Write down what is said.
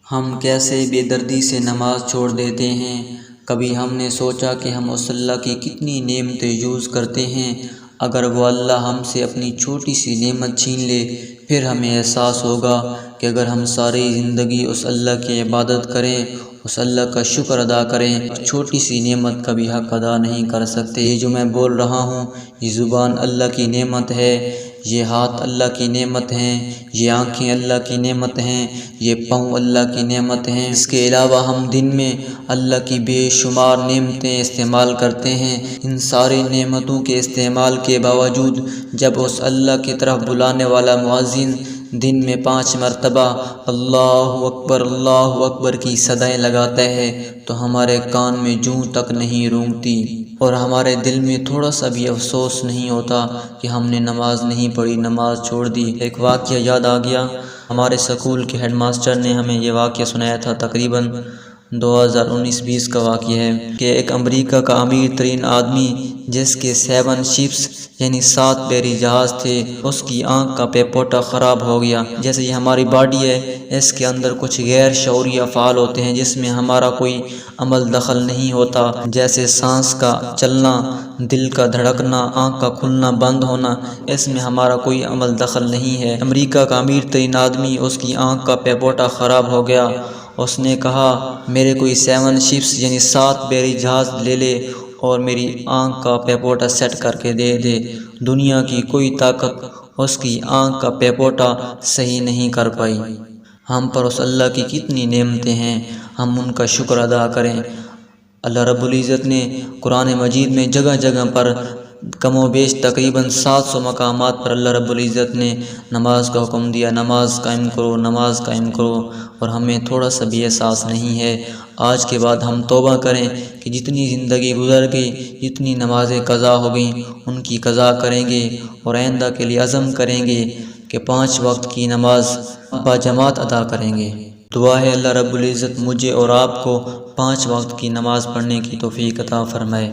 ہم کیسے بے دردی سے نماز چھوڑ دیتے ہیں۔ کبھی ہم نے سوچا کہ ہم اس اللہ کی کتنی نعمتیں یوز کرتے ہیں۔ اگر وہ اللہ ہم سے اپنی چھوٹی سی نعمت چھین لے، پھر ہمیں احساس ہوگا کہ اگر ہم ساری زندگی اس اللہ کی عبادت کریں، اس اللہ کا شکر ادا کریں، چھوٹی سی نعمت کا بھی حق ادا نہیں کر سکتے۔ یہ جو میں بول رہا ہوں، یہ زبان اللہ کی نعمت ہے، یہ ہاتھ اللہ کی نعمت ہیں، یہ آنکھیں اللہ کی نعمت ہیں، یہ پاؤں اللہ کی نعمت ہیں۔ اس کے علاوہ ہم دن میں اللہ کی بے شمار نعمتیں استعمال کرتے ہیں۔ ان ساری نعمتوں کے استعمال کے باوجود جب اس اللہ کی طرف بلانے والا مؤذن دن میں 5 مرتبہ اللہ اکبر کی صدائیں لگاتا ہے تو ہمارے کان میں جوں تک نہیں رونگتی اور ہمارے دل میں تھوڑا سا بھی افسوس نہیں ہوتا کہ ہم نے نماز نہیں پڑھی، نماز چھوڑ دی۔ ایک واقعہ یاد آ گیا، ہمارے سکول کے ہیڈ ماسٹر نے ہمیں یہ واقعہ سنایا تھا، تقریباً 2019-20 کا واقعہ ہے کہ ایک امریکہ کا امیر ترین آدمی جس کے 7 شپس یعنی 7 بحری جہاز تھے، اس کی آنکھ کا پیپوٹا خراب ہو گیا۔ جیسے یہ ہماری باڈی ہے، اس کے اندر کچھ غیر شعوری افعال ہوتے ہیں جس میں ہمارا کوئی عمل دخل نہیں ہوتا، جیسے سانس کا چلنا، دل کا دھڑکنا، آنکھ کا کھلنا بند ہونا، اس میں ہمارا کوئی عمل دخل نہیں ہے۔ امریکہ کا امیر ترین آدمی، اس کی آنکھ کا پیپوٹا خراب ہو گیا۔ اس نے کہا میرے کوئی 7 شپس یعنی 7 بحری جہاز لے لے اور میری آنکھ کا پیپوٹا سیٹ کر کے دے دے۔ دنیا کی کوئی طاقت اس کی آنکھ کا پیپوٹا صحیح نہیں کر پائی۔ ہم پر اس اللہ کی کتنی نعمتیں ہیں، ہم ان کا شکر ادا کریں۔ اللہ رب العزت نے قرآن مجید میں جگہ جگہ پر کم و بیش تقریباً 700 مقامات پر اللہ رب العزت نے نماز کا حکم دیا، نماز قائم کرو، نماز قائم کرو، اور ہمیں تھوڑا سا بھی احساس نہیں ہے۔ آج کے بعد ہم توبہ کریں کہ جتنی زندگی گزر گئی، جتنی نمازیں قضا ہو گئیں، ان کی قضا کریں گے اور آئندہ کے لیے عزم کریں گے کہ 5 وقت کی نماز باجماعت ادا کریں گے۔ دعا ہے اللہ رب العزت مجھے اور آپ کو 5 وقت کی نماز پڑھنے کی توفیق عطا فرمائے۔